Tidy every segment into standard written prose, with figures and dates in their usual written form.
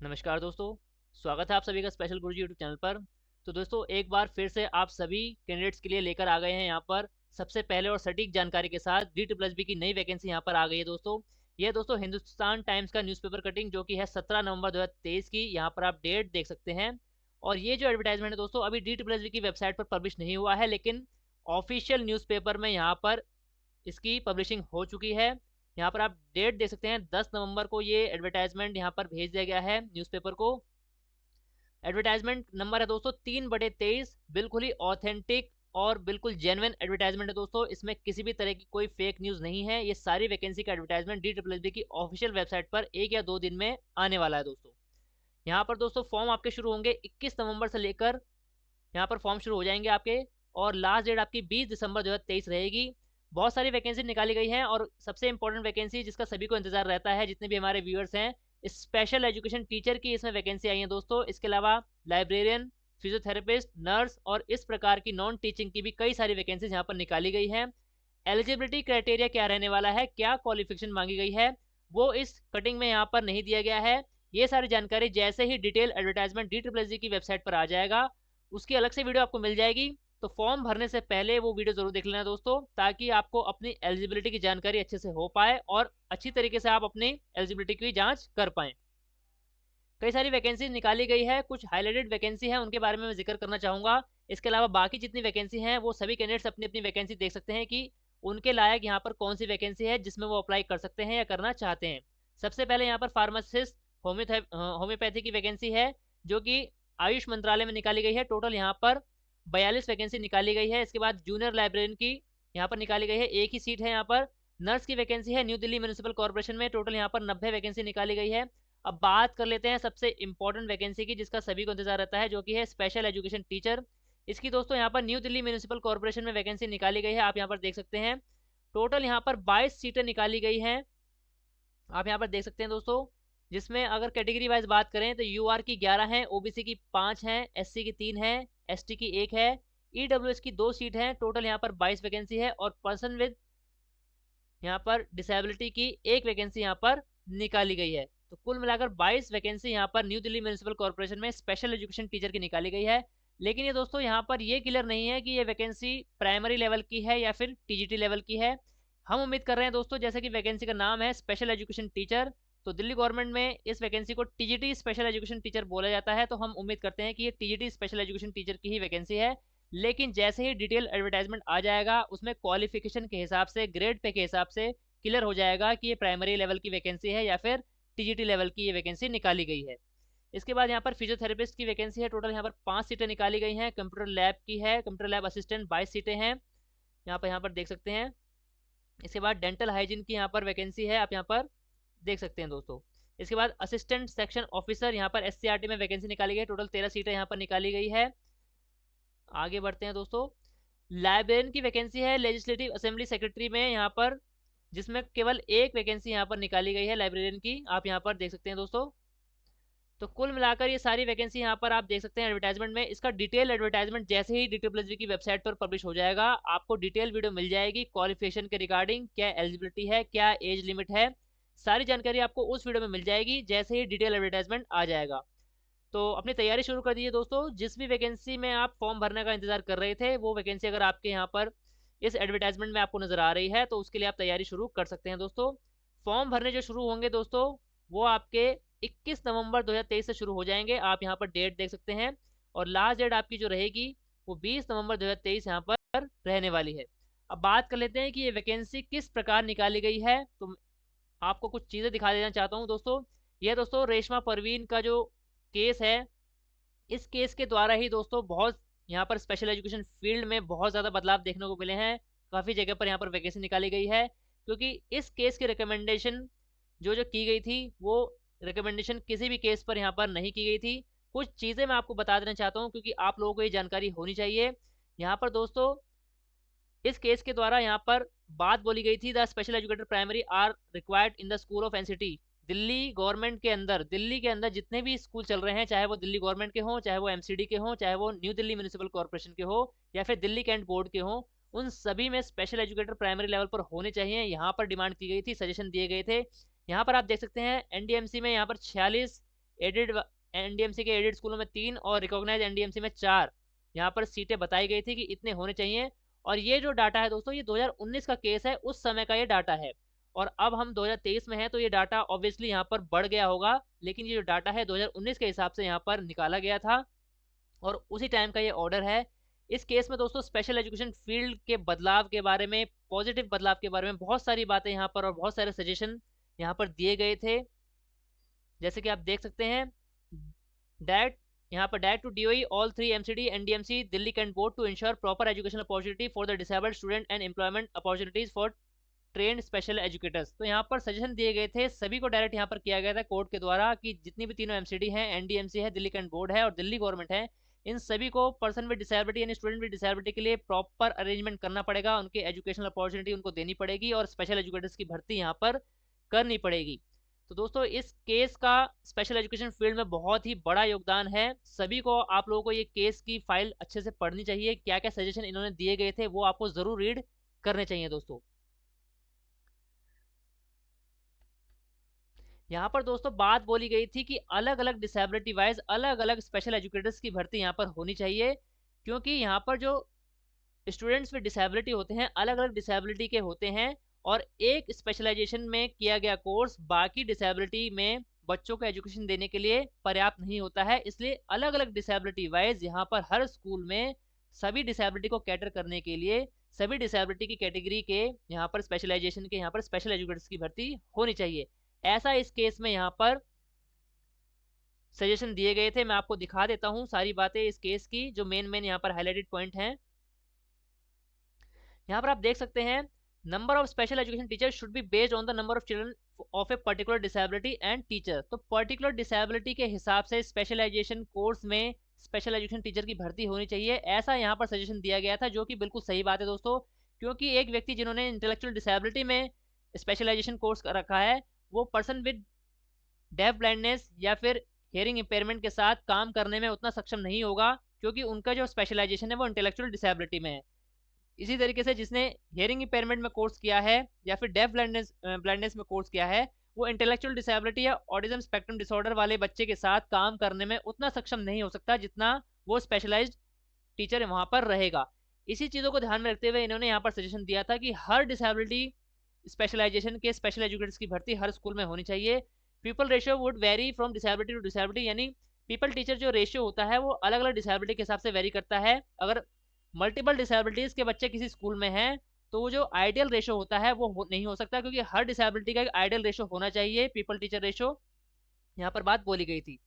नमस्कार दोस्तों, स्वागत है आप सभी का स्पेशल गुरुजी यूट्यूब चैनल पर। तो दोस्तों एक बार फिर से आप सभी कैंडिडेट्स के लिए लेकर आ गए हैं यहाँ पर सबसे पहले और सटीक जानकारी के साथ डी की नई वैकेंसी यहाँ पर आ गई है दोस्तों। ये दोस्तों हिंदुस्तान टाइम्स का न्यूज़पेपर कटिंग जो कि है 17 नवंबर 2023 की, यहाँ पर आप डेट देख सकते हैं। और ये जो एडवर्टाइजमेंट है दोस्तों अभी डी की वेबसाइट पर पब्लिश नहीं हुआ है, लेकिन ऑफिशियल न्यूज़पेपर में यहाँ पर इसकी पब्लिशिंग हो चुकी है। यहाँ पर आप डेट देख सकते हैं, 10 नवंबर को ये एडवर्टाइजमेंट यहाँ पर भेज दिया गया है न्यूज़पेपर को। एडवर्टाइजमेंट नंबर है दोस्तों 3/23, बिल्कुल ही ऑथेंटिक और बिल्कुल जेन्युइन एडवर्टाइजमेंट है दोस्तों। इसमें किसी भी तरह की कोई फेक न्यूज़ नहीं है। ये सारी वैकेंसी का एडवर्टाइजमेंट डी की ऑफिशियल वेबसाइट पर 1 या 2 दिन में आने वाला है दोस्तों। यहाँ पर दोस्तों फॉर्म आपके शुरू होंगे 21 नवंबर से लेकर, यहाँ पर फॉर्म शुरू हो जाएंगे आपके, और लास्ट डेट आपकी 20 दिसंबर 2023 रहेगी। बहुत सारी वैकेंसी निकाली गई हैं और सबसे इंपॉर्टेंट वैकेंसी जिसका सभी को इंतजार रहता है, जितने भी हमारे व्यूअर्स हैं, स्पेशल एजुकेशन टीचर की इसमें वैकेंसी आई है दोस्तों। इसके अलावा लाइब्रेरियन, फिजियोथेरेपिस्ट, नर्स और इस प्रकार की नॉन टीचिंग की भी कई सारी वैकेंसीज यहाँ पर निकाली गई हैं। एलिजिबिलिटी क्राइटेरिया क्या रहने वाला है, क्या क्वालिफिकेशन मांगी गई है, वो इस कटिंग में यहाँ पर नहीं दिया गया है। ये सारी जानकारी जैसे ही डिटेल एडवर्टाइजमेंट डी की वेबसाइट पर आ जाएगा, उसकी अलग से वीडियो आपको मिल जाएगी। तो फॉर्म भरने से पहले वो वीडियो जरूर देख लेना दोस्तों, ताकि आपको अपनी एलिजिबिलिटी की जानकारी अच्छे से हो पाए और अच्छी तरीके से आप अपनी एलिजिबिलिटी की जांच कर पाएं। कई सारी वैकेंसी निकाली गई है, कुछ हाईलाइटेड वैकेंसी है उनके बारे में मैं जिक्र करना चाहूँगा। इसके अलावा बाकी जितनी वैकेंसी हैं वो सभी कैंडिडेट्स अपनी अपनी वैकेंसी देख सकते हैं कि उनके लायक यहाँ पर कौन सी वैकेंसी है जिसमें वो अप्लाई कर सकते हैं या करना चाहते हैं। सबसे पहले यहाँ पर फार्मासिस्ट होम्योपैथी की वैकेंसी है, जो कि आयुष मंत्रालय में निकाली गई है। टोटल यहाँ पर 42 वैकेंसी निकाली गई है। इसके बाद जूनियर लाइब्रेरियन की यहाँ पर निकाली गई है, एक ही सीट है यहाँ पर। नर्स की वैकेंसी है न्यू दिल्ली म्यूनिसिपल कॉर्पोरेशन में, टोटल यहाँ पर 90 वैकेंसी निकाली गई है। अब बात कर लेते हैं सबसे इंपॉर्टेंट वैकेंसी की, जिसका सभी को इंतजार रहता है, जो कि है स्पेशल एजुकेशन टीचर। इसकी दोस्तों यहाँ पर न्यू दिल्ली म्यूनिसिपल कॉर्पोरेशन में वैकेंसी निकाली गई है, आप यहाँ पर देख सकते हैं। टोटल यहाँ पर 22 सीटें निकाली गई हैं, आप यहाँ पर देख सकते हैं दोस्तों। जिसमें अगर कैटेगरी वाइज बात करें तो यूआर की 11 हैं, ओबीसी की 5 हैं, एससी की 3 हैं, एसटी की 1 है, ईडब्ल्यूएस की 2 सीट हैं। टोटल यहाँ पर 22 वैकेंसी है और पर्सन विद यहाँ पर डिसेबिलिटी की 1 वैकेंसी यहाँ पर निकाली गई है। तो कुल मिलाकर 22 वैकेंसी यहाँ पर न्यू दिल्ली म्यूनिसिपल कॉर्पोरेशन में स्पेशल एजुकेशन टीचर की निकाली गई है। लेकिन ये दोस्तों यहाँ पर ये क्लियर नहीं है कि ये वैकेंसी प्राइमरी लेवल की है या फिर टीजीटी लेवल की है। हम उम्मीद कर रहे हैं दोस्तों, जैसे कि वैकेंसी का नाम है स्पेशल एजुकेशन टीचर, तो दिल्ली गवर्नमेंट में इस वैकेंसी को टीजीटी स्पेशल एजुकेशन टीचर बोला जाता है। तो हम उम्मीद करते हैं कि ये टीजीटी स्पेशल एजुकेशन टीचर की ही वैकेंसी है। लेकिन जैसे ही डिटेल एडवर्टाइजमेंट आ जाएगा, उसमें क्वालिफिकेशन के हिसाब से, ग्रेड पे के हिसाब से क्लियर हो जाएगा कि ये प्राइमरी लेवल की वैकेंसी है या फिर टीजीटी लेवल की ये वैकेंसी निकाली गई है। इसके बाद यहाँ पर फिजियोथेरेपिस्ट की वैकेंसी है, टोटल यहाँ पर 5 सीटें निकाली गई हैं। कंप्यूटर लैब की है, कंप्यूटर लैब असिस्टेंट 22 सीटें हैं, यहाँ पर देख सकते हैं। इसके बाद डेंटल हाइजीन की यहाँ पर वैकेंसी है, आप यहाँ पर देख सकते हैं दोस्तों। इसके बाद असिस्टेंट सेक्शन ऑफिसर यहाँ पर एससीईआरटी में वैकेंसी निकाली गई है, टोटल 13 सीटें यहाँ पर निकाली गई है। आगे बढ़ते हैं दोस्तों। लाइब्रेरियन की वैकेंसी है लेजिस्लेटिव असेंबली सेक्रेटरी में यहाँ पर, जिसमें केवल 1 वैकेंसी यहाँ पर निकाली गई है लाइब्रेरियन की, आप यहाँ पर देख सकते हैं दोस्तों। तो कुल मिलाकर ये सारी वैकेंसी यहाँ पर आप देख सकते हैं एडवर्टाइजमेंट में। इसका डिटेल एडवर्टाइजमेंट जैसे ही डी की वेबसाइट पर पब्लिश हो जाएगा, आपको डिटेल वीडियो मिल जाएगी क्वालिफिकेशन के रिगार्डिंग, क्या एलिजिबिलिटी है, क्या एज लिमिट है, सारी जानकारी आपको उस वीडियो में मिल जाएगी जैसे ही डिटेल एडवर्टाइजमेंट आ जाएगा। तो अपनी तैयारी शुरू कर दीजिए दोस्तों। जिस भी वैकेंसी में आप फॉर्म भरने का इंतजार कर रहे थे, वो वैकेंसी अगर आपके यहाँ पर इस एडवर्टाइजमेंट में आपको नजर आ रही है, तो उसके लिए आप तैयारी शुरू कर सकते हैं दोस्तों। फॉर्म भरने जो शुरू होंगे दोस्तों, वो आपके 21 नवंबर 2023 से शुरू हो जाएंगे, आप यहाँ पर डेट देख सकते हैं। और लास्ट डेट आपकी जो रहेगी वो 20 नवंबर 2023 यहाँ पर रहने वाली है। अब बात कर लेते हैं कि ये वैकेंसी किस प्रकार निकाली गई है। तो आपको कुछ चीज़ें दिखा देना चाहता हूँ दोस्तों। यह दोस्तों रेशमा परवीन का जो केस है, इस केस के द्वारा ही दोस्तों बहुत यहाँ पर स्पेशल एजुकेशन फील्ड में बहुत ज़्यादा बदलाव देखने को मिले हैं। काफ़ी जगह पर यहाँ पर वैकेंसी निकाली गई है, क्योंकि इस केस की रिकमेंडेशन जो की गई थी, वो रिकमेंडेशन किसी भी केस पर यहाँ पर नहीं की गई थी। कुछ चीज़ें मैं आपको बता देना चाहता हूँ, क्योंकि आप लोगों को ये जानकारी होनी चाहिए। यहाँ पर दोस्तों इस केस के द्वारा यहाँ पर बात बोली गई थी, the special educator primary are required in the school of NCT. Delhi government के अंदर, दिल्ली के अंदर जितने भी स्कूल चल रहे हैं, चाहे वो दिल्ली गवर्नमेंट के हों, चाहे वो एमसीडी के हों, चाहे वो न्यू दिल्ली म्यूनिसिपल कॉर्पोरेशन के हो, या फिर दिल्ली कैंट बोर्ड के हों, उन सभी में स्पेशल एजुकेटर प्राइमरी लेवल पर होने चाहिए। यहाँ पर डिमांड की गई थी, सजेशन दिए गए थे। यहाँ पर आप देख सकते हैं एनडीएमसी में यहाँ पर 46, एडेड एनडीएमसी के एडेड स्कूलों में 3 और रिकॉग्नाइज एनडीएमसी में 4 यहाँ पर सीटें बताई गई थी कि इतने होने चाहिए। और ये जो डाटा है दोस्तों, ये 2019 का केस है, उस समय का ये डाटा है। और अब हम 2023 में हैं, तो ये डाटा ऑब्वियसली यहाँ पर बढ़ गया होगा, लेकिन ये जो डाटा है 2019 के हिसाब से यहाँ पर निकाला गया था और उसी टाइम का ये ऑर्डर है। इस केस में दोस्तों स्पेशल एजुकेशन फील्ड के बदलाव के बारे में, पॉजिटिव बदलाव के बारे में बहुत सारी बातें यहाँ पर और बहुत सारे सजेशन यहाँ पर दिए गए थे। जैसे कि आप देख सकते हैं, डायरेक्ट यहाँ पर direct to DOE all 3 MCD NDMC Delhi cant board to ensure proper educational opportunity for the disabled student and employment opportunities for trained special educators. तो यहाँ पर सजेशन दिए गए थे, सभी को डायरेक्ट यहाँ पर किया गया था कोर्ट के द्वारा कि जितनी भी तीनों एमसीडी हैं, एनडीएमसी है, दिल्ली कैंट बोर्ड है और दिल्ली गवर्नमेंट है, इन सभी को पर्सन विद डिसेबिलिटी यानी स्टूडेंट विद डिसेबिलिटी के लिए प्रॉपर अरेंजमेंट करना पड़ेगा, उनकी एजुकेशनल अपॉर्चुनिटी उनको देनी पड़ेगी और स्पेशल एजुकेटर्स की भर्ती यहाँ पर करनी पड़ेगी। तो दोस्तों इस केस का स्पेशल एजुकेशन फील्ड में बहुत ही बड़ा योगदान है। सभी को, आप लोगों को ये केस की फाइल अच्छे से पढ़नी चाहिए, क्या क्या सजेशन इन्होंने दिए गए थे वो आपको जरूर रीड करने चाहिए दोस्तों। यहाँ पर दोस्तों बात बोली गई थी कि अलग अलग डिसेबिलिटी वाइज अलग अलग स्पेशल एजुकेटर्स की भर्ती यहाँ पर होनी चाहिए, क्योंकि यहाँ पर जो स्टूडेंट्स विद डिसेबिलिटी होते हैं अलग अलग डिसेबिलिटी के होते हैं और एक स्पेशलाइजेशन में किया गया कोर्स बाकी डिसेबिलिटी में बच्चों को एजुकेशन देने के लिए पर्याप्त नहीं होता है। इसलिए अलग अलग डिसेबिलिटी वाइज यहाँ पर हर स्कूल में सभी डिसेबिलिटी को कैटर करने के लिए सभी डिसेबिलिटी की कैटेगरी के यहाँ पर स्पेशलाइजेशन के यहाँ पर स्पेशल एजुकेटर्स की भर्ती होनी चाहिए। ऐसा इस केस में यहाँ पर सजेशन दिए गए थे। मैं आपको दिखा देता हूँ सारी बातें इस केस की, जो मेन यहाँ पर हाईलाइटेड पॉइंट हैं। यहाँ पर आप देख सकते हैं, number of special education teacher should be based on the number of children of a particular disability and teacher. तो पर्टिकुलर डिसेबिलिटी के हिसाब से स्पेशलाइजेशन कोर्स में स्पेशल एजुकेशन टीचर की भर्ती होनी चाहिए, ऐसा यहाँ पर सजेशन दिया गया था, जो कि बिल्कुल सही बात है दोस्तों। क्योंकि एक व्यक्ति जिन्होंने इंटेलेक्चुअल डिसेबिलिटी में स्पेशलाइजेशन कोर्स कर रखा है, वो पर्सन विद डेफ ब्लाइंडनेस या फिर हियरिंग इंपेयरमेंट के साथ काम करने में उतना सक्षम नहीं होगा, क्योंकि उनका जो स्पेशलाइजेशन है वो इंटेलेक्चुअल डिसेबिलिटी में है। इसी तरीके से जिसने हियरिंग इंपेयरमेंट में कोर्स किया है या फिर डेफ ब्लाइंडनेस में कोर्स किया है, वो इंटेलेक्चुअल डिसेबिलिटी या ऑटिज्म स्पेक्ट्रम डिसऑर्डर वाले बच्चे के साथ काम करने में उतना सक्षम नहीं हो सकता जितना वो स्पेशलाइज्ड टीचर वहाँ पर रहेगा। इसी चीज़ों को ध्यान में रखते हुए इन्होंने यहाँ पर सजेशन दिया था कि हर डिसेबिलिटी स्पेशलाइजेशन के स्पेशल एजुकेटर्स की भर्ती हर स्कूल में होनी चाहिए। Pupil ratio would vary from disability to disability, यानी पीपल टीचर जो रेशियो होता है वो अलग अलग डिसेबिलिटी के हिसाब से वेरी करता है। अगर मल्टीपल डिसेबिलिटीज के बच्चे किसी स्कूल में हैं तो वो जो आइडियल रेशियो होता है वो नहीं हो सकता, क्योंकि हर डिसेबिलिटी का एक आइडियल रेशियो होना चाहिए, पीपल टीचर रेशियो। यहाँ पर बात बोली गई थी।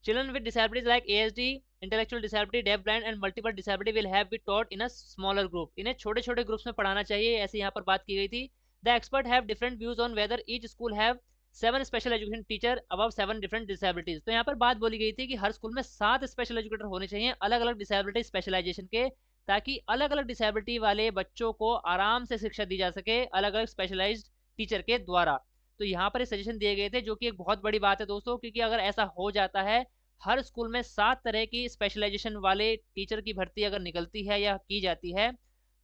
Children with disabilities like ASD, intellectual disability, deaf blind and multiple disability will have be taught in a smaller group. इन्हें छोटे छोटे ग्रुप्स में पढ़ाना चाहिए, ऐसे यहाँ पर बात की गई थी। The expert have different views on whether each school have 7 special education teacher above 7 different disabilities. तो यहाँ पर बात बोली गई थी कि हर स्कूल में 7 स्पेशल एजुकेटर होने चाहिए अलग अलग डिसेबिलिटी स्पेशलाइजेशन के, ताकि अलग अलग डिसेबिलिटी वाले बच्चों को आराम से शिक्षा दी जा सके अलग अलग स्पेशलाइज्ड टीचर के द्वारा। तो यहाँ पर सजेशन दिए गए थे, जो कि एक बहुत बड़ी बात है दोस्तों, क्योंकि अगर ऐसा हो जाता है, हर स्कूल में 7 तरह की स्पेशलाइजेशन वाले टीचर की भर्ती अगर निकलती है या की जाती है,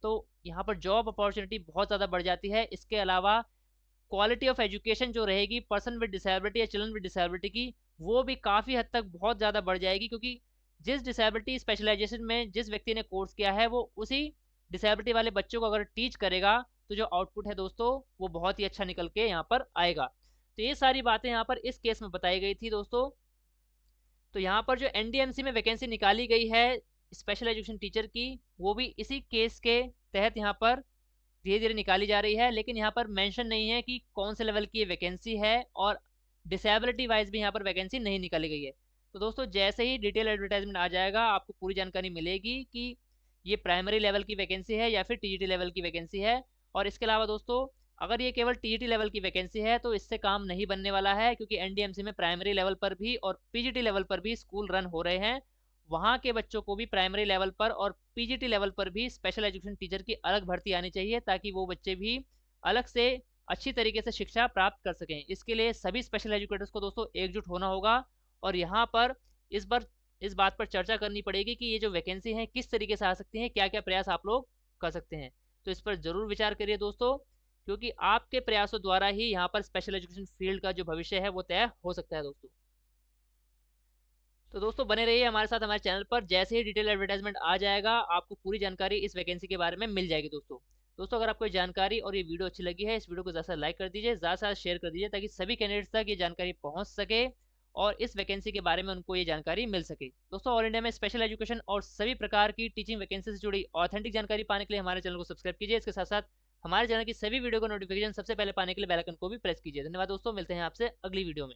तो यहाँ पर जॉब अपॉर्चुनिटी बहुत ज़्यादा बढ़ जाती है। इसके अलावा क्वालिटी ऑफ एजुकेशन जो रहेगी पर्सन विद डिसेबिलिटी या चिल्ड्रन विद डिसेबिलिटी की, वो भी काफ़ी हद तक बहुत ज़्यादा बढ़ जाएगी, क्योंकि जिस डिसेबिलिटी स्पेशलाइजेशन में जिस व्यक्ति ने कोर्स किया है वो उसी डिसेबिलिटी वाले बच्चों को अगर टीच करेगा, तो जो आउटपुट है दोस्तों वो बहुत ही अच्छा निकल के यहाँ पर आएगा। तो ये सारी बातें यहाँ पर इस केस में बताई गई थी दोस्तों। तो यहाँ पर जो एनडीएमसी में वैकेंसी निकाली गई है स्पेशल एजुकेशन टीचर की, वो भी इसी केस के तहत यहाँ पर धीरे धीरे निकाली जा रही है, लेकिन यहाँ पर मेंशन नहीं है कि कौन से लेवल की ये वैकेंसी है और डिसेबिलिटी वाइज भी यहाँ पर वैकेंसी नहीं निकाली गई है। तो दोस्तों जैसे ही डिटेल एडवर्टाइजमेंट आ जाएगा आपको पूरी जानकारी मिलेगी कि ये प्राइमरी लेवल की वैकेंसी है या फिर टीजीटी लेवल की वैकेंसी है। और इसके अलावा दोस्तों अगर ये केवल टीजीटी लेवल की वैकेंसी है तो इससे काम नहीं बनने वाला है, क्योंकि एनडीएमसी में प्राइमरी लेवल पर भी और पीजीटी लेवल पर भी स्कूल रन हो रहे हैं। वहाँ के बच्चों को भी प्राइमरी लेवल पर और पीजीटी लेवल पर भी स्पेशल एजुकेशन टीचर की अलग भर्ती आनी चाहिए, ताकि वो बच्चे भी अलग से अच्छी तरीके से शिक्षा प्राप्त कर सकें। इसके लिए सभी स्पेशल एजुकेटर्स को दोस्तों एकजुट होना होगा और यहाँ पर इस बात पर चर्चा करनी पड़ेगी कि ये जो वैकेंसी है किस तरीके से आ सकती हैं, क्या क्या प्रयास आप लोग कर सकते हैं। तो इस पर ज़रूर विचार करिए दोस्तों, क्योंकि आपके प्रयासों द्वारा ही यहाँ पर स्पेशल एजुकेशन फील्ड का जो भविष्य है वो तय हो सकता है दोस्तों। तो दोस्तों बने रहिए हमारे साथ हमारे चैनल पर। जैसे ही डिटेल एडवर्टाइजमेंट आ जाएगा आपको पूरी जानकारी इस वैकेंसी के बारे में मिल जाएगी। दोस्तों अगर आपको जानकारी और ये वीडियो अच्छी लगी है, इस वीडियो को ज़्यादा लाइक कर दीजिए, ज़्यादा से ज़्यादा शेयर कर दीजिए, ताकि सभी कैंडिडेट्स तक ये जानकारी पहुंच सके और इस वैकेंसी के बारे में उनको ये जानकारी मिल सके। दोस्तों ऑल इंडिया में स्पेशल एजुकेशन और सभी प्रकार की टीचिंग वैकेंसी से जुड़ी ऑथेंटिक जानकारी पाने के लिए हमारे चैनल को सब्सक्राइब कीजिए। इसके साथ साथ हमारे चैनल की सभी वीडियो को नोटिफिकेशन सबसे पहले पाने के लिए बेल आइकन को भी प्रेस कीजिए। धन्यवाद दोस्तों, मिलते हैं आपसे अगली वीडियो में।